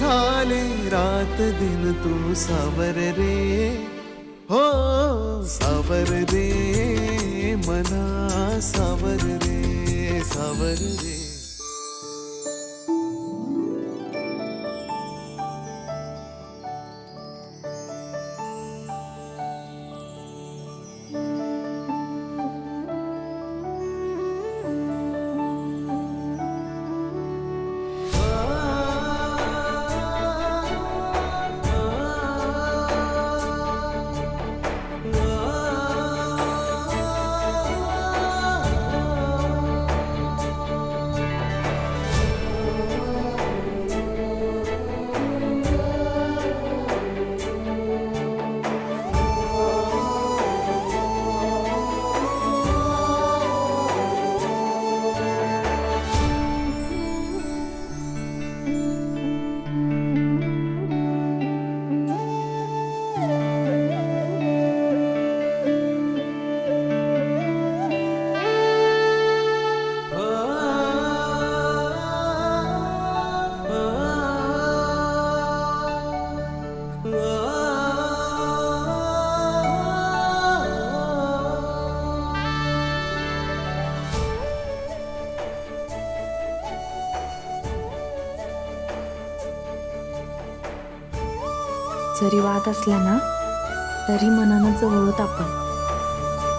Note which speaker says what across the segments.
Speaker 1: झाले रात दिन तू सावर रे, हो सावर रे मना, सावर रे सावर रे.
Speaker 2: जरी वाद असला ना तरी मनानं जवळ होत आपण,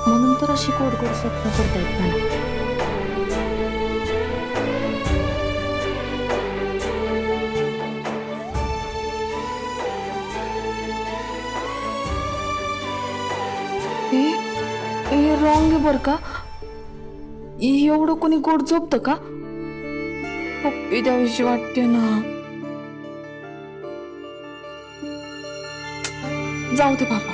Speaker 2: म्हणून तर अशी गोड गोड स्वप्न पडतायत मला. हे रॉंग आहे बर का. एवढं कोणी गोड झोपतं का? पप्पी द्यावीशी वाटते ना. जाऊ दे बाबा.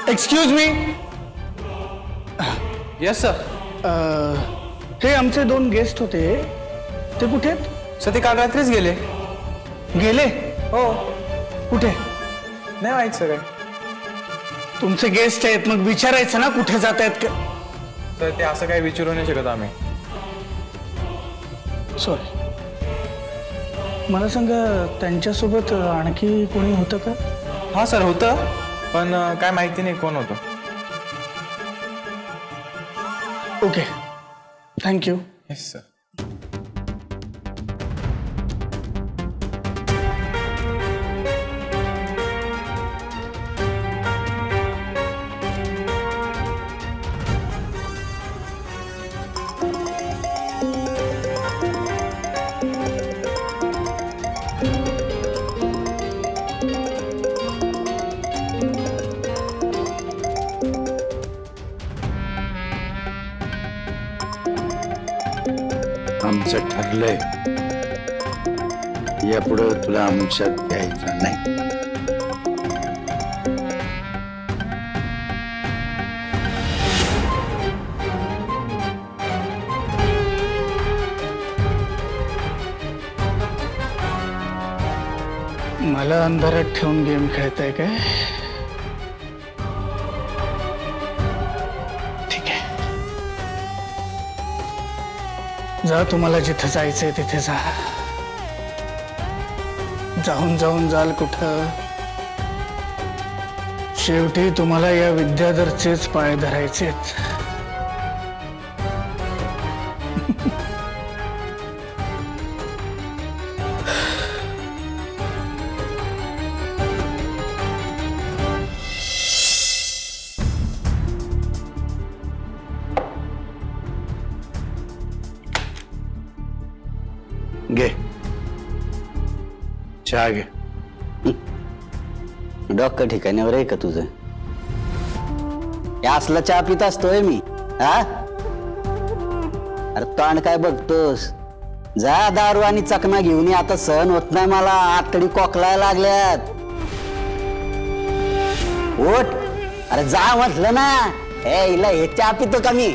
Speaker 3: Excuse me.
Speaker 4: Yes sir.
Speaker 3: हे आमचे 2 गेस्ट होते, ते कुठे आहेत?
Speaker 4: सर ते काल रात्रीच गेले.
Speaker 3: गेले?
Speaker 4: हो.
Speaker 3: कुठे?
Speaker 4: नाही माहित सर.
Speaker 3: तुमचे गेस्ट आहेत, मग विचारायचं ना कुठे जात आहेत का.
Speaker 4: सर ते असं काही विचारू नाही शकत आम्ही.
Speaker 3: सॉरी. मला सांगा, त्यांच्यासोबत आणखी कोणी होतं का?
Speaker 4: हां सर होतं, पण काय माहिती नाही कोण होतं.
Speaker 3: Okay, thank you.
Speaker 4: Yes sir.
Speaker 5: ठरलंय यापुढं तुला आमच्यात घ्यायचं नाही.
Speaker 3: मला अंधारात ठेवून गेम खेळताय काय? ठीक आहे, जा, तुम्हाला जिथे जायचंय तिथे जा. जाऊन जाऊन जाल कुठं? शेवटी तुम्हाला या विद्याधरचेच पाय धरायचेत.
Speaker 5: घे चहा घे.
Speaker 6: डोकं ठिकाण्यावर आहे का तुझं? हे असला चहा पित असतोय मी, हा? अरे तोंड काय बघतोस? जा दारू आणि चकना घेऊन ये. आता सहन होत नाही मला, आतडी कोकलायला लागल्यात. उठ, अरे जा म्हटलं ना. हे हिला हे चहा पितो का मी?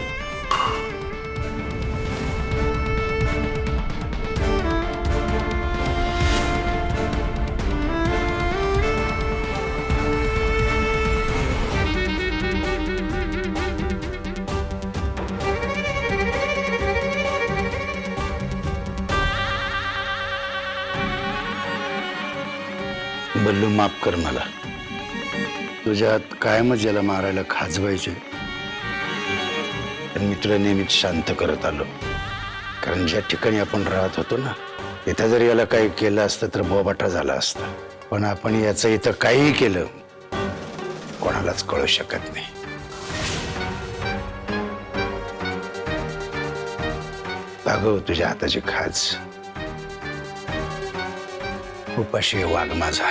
Speaker 5: बल्लू, माफ कर मला. तुझ्यात कायमच याला मारायला खाजवायचे, पण मी तुला नेहमीच शांत करत आलो. कारण ज्या ठिकाणी आपण राहत होतो ना, तिथं जर याला काही केलं असतं तर बोबाटा झाला असता. पण आपण याचं इथं काहीही केलं कोणालाच कळू शकत नाही. भागव तुझ्या हाताची खाज. उपाशी वाघ माझा.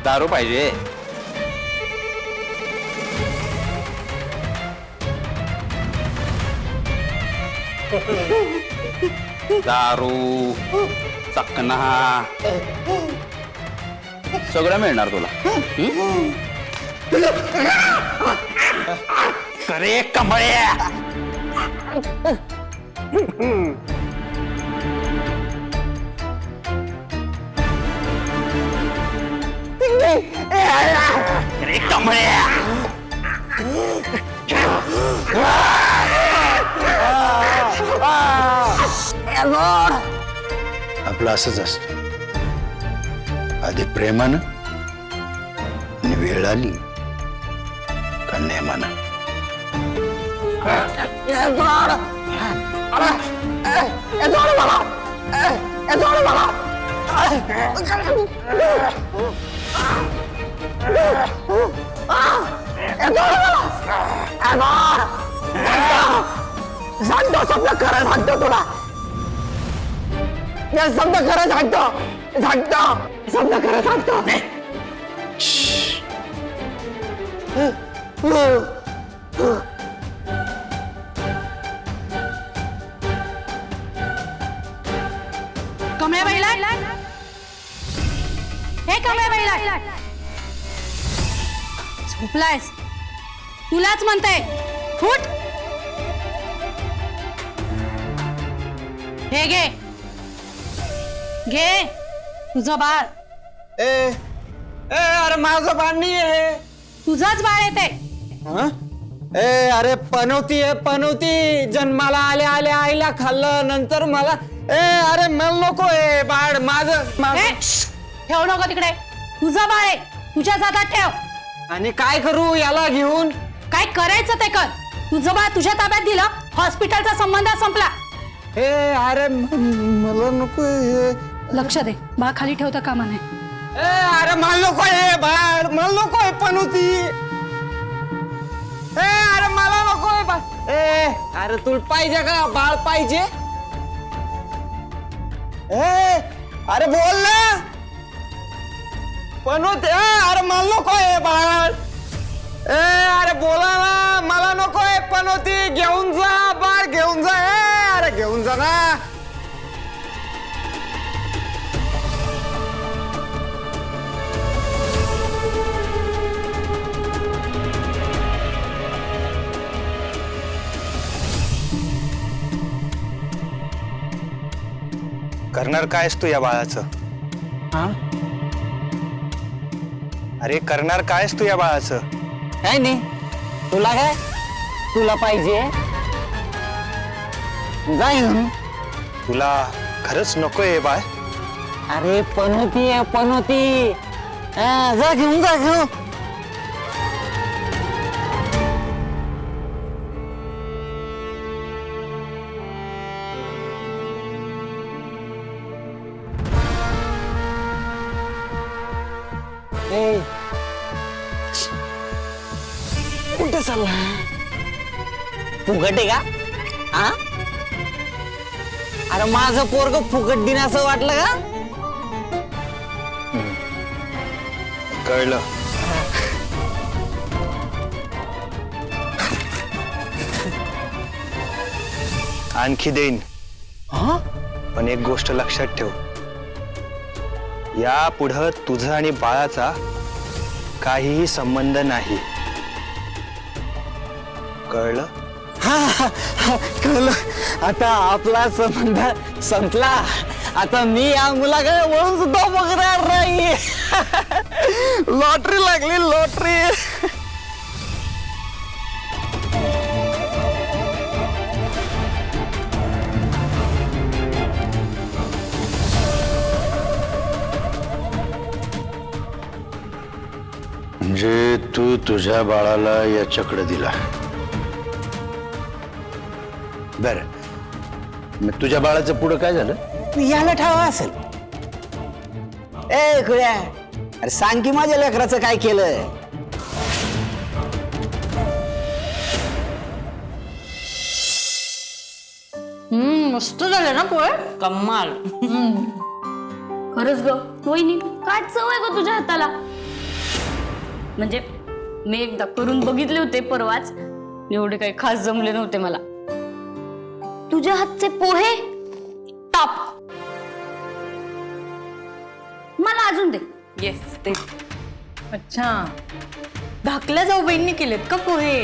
Speaker 6: दारू पाहिजे? दारू, चकना सगळं मिळणार तुला. अरे कमळ्या, अरे कमळ्या,
Speaker 5: आपलं असंच असतं. आधी प्रेमानं आणि वेळ आली का नेमानं.
Speaker 6: सांगतो समजा खरं सांगतो तुला. समजा खरं सांगतो, समजा खरं सांगतो.
Speaker 2: कमे
Speaker 7: कमळे बाईला हे कमळे बाईला झोपलायस तुलाच म्हणते फुट हे घे घे तुझं बाळ
Speaker 6: अरे माझं बाळ नाही आहे
Speaker 7: तुझंच बाळ येते
Speaker 6: अरे पनवती आहे पनवती जन्माला आल्या आल्या आईला खाल्लं नंतर मला अरे मला नको आहे बाळ माझं
Speaker 7: ठेव नको तिकडे तुझं बाळ आहे तुझ्याच हातात ठेव
Speaker 6: आणि काय करू याला घेऊन
Speaker 7: काय करायचं ते कर तुझं बाळ तुझ्या ताब्यात दिलं हॉस्पिटलचा संबंध संपला
Speaker 6: अरे मला नको हे
Speaker 7: लक्ष दे बाळ खाली ठेवता कामा नये
Speaker 6: अरे मला नको आहे बाळ मला नको आहे पनवती अरे मला नको आहे बाळ अरे तुला पाहिजे का बाळ पाहिजे अरे बोल ना पनवती अरे मला नको आहे बाळ अरे बोला ना मला नको आहे पनवती घेऊन जा बाळ घेऊन जा अरे घेऊन जा ना
Speaker 8: करणार कायस तू या बाळाचं अरे करणार कायस तू या बाळाचं
Speaker 6: काय नाही तुला काय तुला पाहिजे जाईन
Speaker 8: तुला खरंच नकोय बाळ
Speaker 6: अरे पनवती आहे पनवती जा घेऊन जा घेऊन कुठे चालला फुकट आहे का अरे माझं पोरग फुकट दिन असं वाटलं का
Speaker 8: कळलं आणखी देईन पण एक गोष्ट लक्षात ठेव या पुढं तुझं आणि बाळाचा काहीही संबंध नाही कळलं
Speaker 6: कळलं आता आपला संबंध संपला आता मी या मुलाकडे वळून सुद्धा बघणार नाही लॉटरी लागली लॉटरी
Speaker 5: म्हणजे तू तुझ्या बाळाला याच्याकडे दिला बर मग तुझ्या बाळाचं पुढं काय झालं
Speaker 6: याला ठावा असेल खुड्या अरे सांग की माझ्या लेकराचं काय केलं
Speaker 7: मस्त झालं ना पोळ कमाल
Speaker 9: खरंच ग वहिनी काय चव आहे ग तुझ्या हाताला म्हणजे मी एकदा करून बघितले होते परवाच एवढे काही खास जमले नव्हते मला तुझ्या हातचे पोहे टॉप मला अजून दे
Speaker 2: येस ते अच्छा धाकल्या जाऊबाईंनी केलेत का पोहे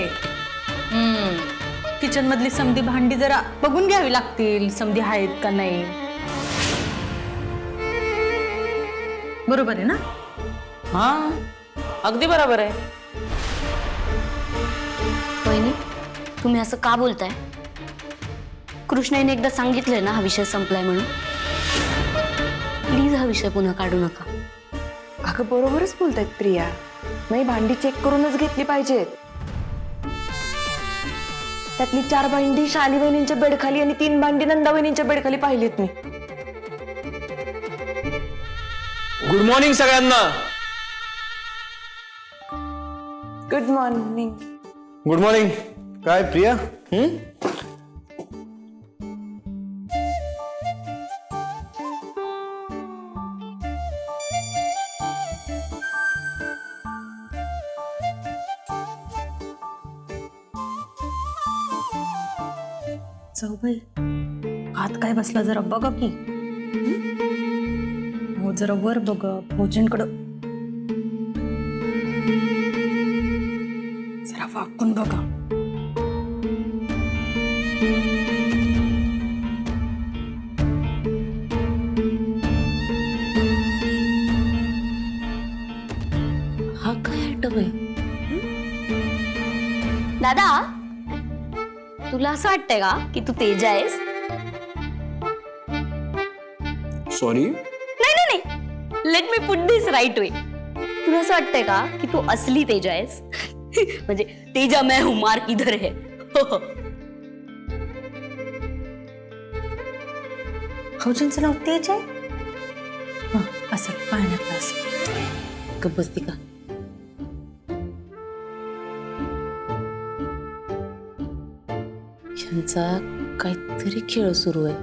Speaker 2: किचन मधली समधी भांडी जरा बघून घ्यावी लागतील समधी आहेत का नाही बरोबर आहे ना
Speaker 7: हा अगदी बरोबर आहे
Speaker 9: वहिनी तुम्ही असं का बोलताय कृष्णाने एकदा सांगितलंय ना हा विषय संपलाय म्हणून प्लीज हा विषय पुन्हा काढू नका
Speaker 2: अगं बरोबरच बोलतायत प्रिया नाही भांडी चेक करूनच घेतली पाहिजेत त्यातली 4 भांडी शाली वहिनींच्या बेडखाली आणि 3 भांडी नंदा वहिनींच्या बेडखाली पाहिलीत मी
Speaker 4: गुड मॉर्निंग सगळ्यांना
Speaker 2: गुड मॉर्निंग
Speaker 4: गुड मॉर्निंग काय प्रिया
Speaker 2: जाऊबाई हात काय बसला जरा बघा की
Speaker 7: जरा वर बघा भाऊजींकडं जरा वाकून बघा.
Speaker 2: हा काय आयटम आहे?
Speaker 9: दादा तुला असं वाटतंय का की तू तेजा आहेस?
Speaker 8: सॉरी.
Speaker 9: नाही नाही नाही, लेट मी पुट दिस राईट वे. तुला असं वाटतंय का की तू असली तेजा आहेस? म्हणजे तेजा मैं हूं, मार किधर है.
Speaker 7: भाऊजींचं नाव तेज आहे? हा असं पाण्यात असं.
Speaker 2: गप्प बसती का? ह्यांचा काहीतरी खेळ सुरू आहे.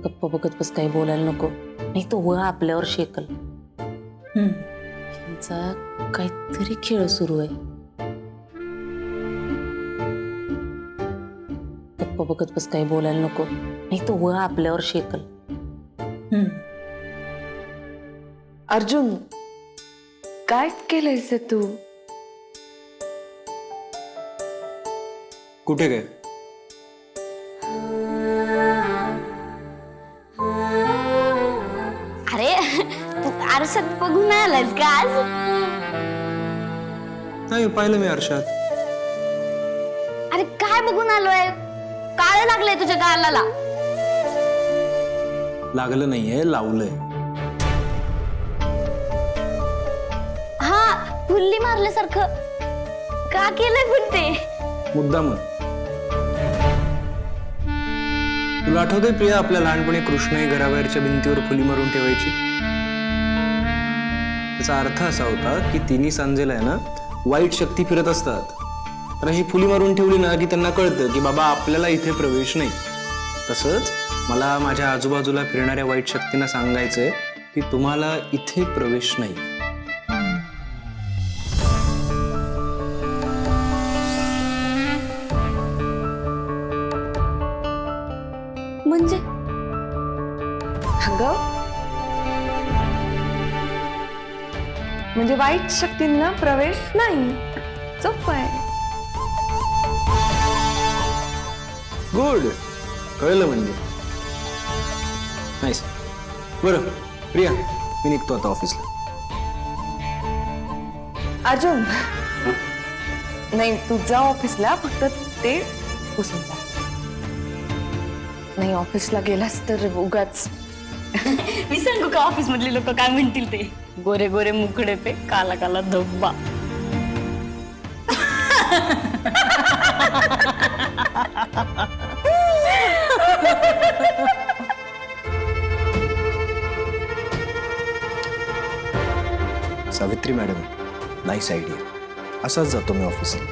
Speaker 2: गप्प बघत बस, काही बोलायला नको, नाही तो व आपल्यावर शेकल. ह्यांचा काहीतरी खेळ सुरू आहे. गप्प बघत बस, काही बोलायला नको, नाही तो व आपल्यावर शेकल.
Speaker 10: अर्जुन, काय केलंयस तू?
Speaker 8: कुठे काय?
Speaker 9: अरे तू आरशात बघून नाही आलायस का आज?
Speaker 8: नाही पाहिलं मी आरशात.
Speaker 9: अरे काय बघून आलोय? काळ लागलंय तुझ्या गालाला.
Speaker 8: लागलं नाहीये, लावलंय.
Speaker 9: हा फुल्ली मारल्यासारखं का केलंय पण ते?
Speaker 8: मुद्दाम. तुला आठवतंय प्रिया, आपल्या लहानपणी कृष्णही घराबाहेरच्या भिंतीवर फुली मारून ठेवायची? त्याचा अर्थ असा होता की तिन्ही सांजेला आहे ना वाईट शक्ती फिरत असतात, तर ही फुली मारून ठेवली ना की त्यांना कळतं की बाबा आपल्याला इथे प्रवेश नाही. तसंच मला माझ्या आजूबाजूला फिरणाऱ्या वाईट शक्तींना सांगायचंय की तुम्हाला इथे प्रवेश नाही.
Speaker 9: म्हणजे
Speaker 10: अगं, म्हणजे वाईट शक्तींना प्रवेश नाही. सोपं आहे.
Speaker 8: गुड, कळलं म्हणजे. नाईस. बरं प्रिया, मी निघतो आता ऑफिसला.
Speaker 10: अर्जुन, नाही तू जा ऑफिसला, फक्त ते पुसून जा. नाही ऑफिसला गेलास तर उगाच.
Speaker 9: मी सांगू का ऑफिस मधले लोक काय म्हणतील ते? गोरे गोरे मुखडे पे काला काला धब्बा.
Speaker 8: Savitri madam, nice idea. असाच जातो मी ऑफिसला.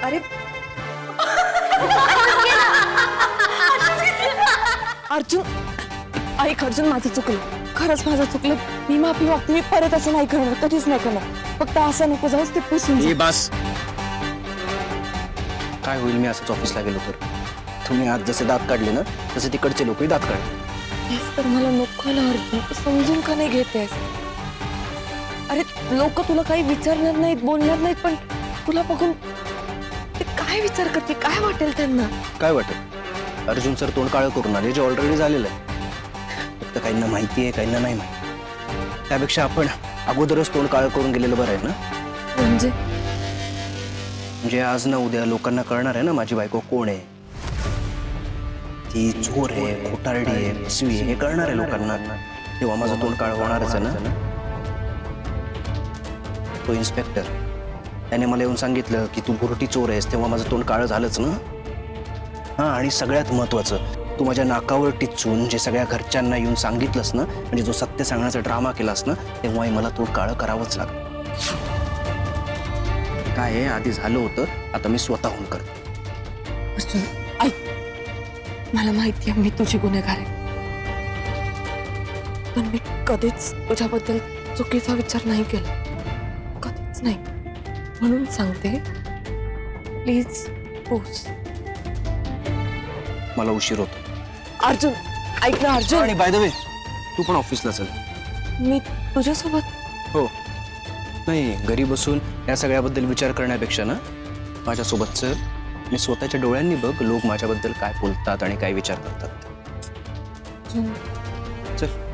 Speaker 10: अरे अर्जुन, ऐक अर्जुन, माझं चुकलं, खरंच माझं चुकलं. मी माफी मागते. मी परत असं नाही करणार, कधीच नाही करणार. फक्त असं नको जाऊस, ते पुसून जा.
Speaker 8: बस. काय होईल मी असंच ऑफिसला गेलो तर? तुम्ही आज जसे दात काढले ना तसे तिकडचे लोकही दात काढले.
Speaker 10: तेच तर मला नको आलं अर्जुन. समजून का नाही घेतेस? अरे लोक तुला काही विचारणार नाहीत, बोलणार नाहीत, पण तुला बघून ते काय विचार करते, काय वाटेल त्यांना?
Speaker 8: काय वाटेल? अर्जुन सर तोंड काळं करून आले, जे ऑलरेडी झालेलं आहे. फक्त काहींना माहिती आहे, काहींना नाही माहिती. त्यापेक्षा आपण अगोदरच तोंड काळं करून गेलेलं बरं आहे ना. म्हणजे आज ना उद्या लोकांना कळणार आहे ना माझी बायको कोण आहे. ती चोर आहे, खोटारडी आहे, पिशवी आहे, हे कळणार आहे लोकांना. तेव्हा माझं तोंड काळं होणारच आहे ना. तो इन्स्पेक्टर त्याने मला येऊन सांगितलं की तू भुरटी चोर आहेस, तेव्हा माझं तोंड काळं झालंच ना. हा, आणि सगळ्यात महत्वाचं, तू माझ्या नाकावर टिचून जे सगळ्या घरच्यांना येऊन सांगितलंस ना, म्हणजे जो सत्य सांगण्याचा ड्रामा केलास ना, तेव्हाही मला तोंड काळं करावंच लागलं. काय आहे, आधी झालं होतं, आता मी स्वतःहून करतो.
Speaker 10: अर्जुन ऐक, मला माहिती आहे मी तुझी गुन्हेगार आहे, पण मी कधीच तुझ्याबद्दल चुकीचा विचार नाही केला, कधीच नाही. म्हणून सांगते, प्लीज पोच.
Speaker 8: मला उशीर होतो.
Speaker 10: अर्जुन ऐक ना अर्जुन.
Speaker 8: आणि बाय द वे, तू पण ऑफिसला चल.
Speaker 10: मी तुझ्यासोबत?
Speaker 8: हो. नाही, घरी बसून या सगळ्याबद्दल विचार करण्यापेक्षा ना माझ्यासोबत चल. मी स्वतःच्या डोळ्यांनी बघ लोक माझ्याबद्दल काय बोलतात आणि काय विचार करतात. चल.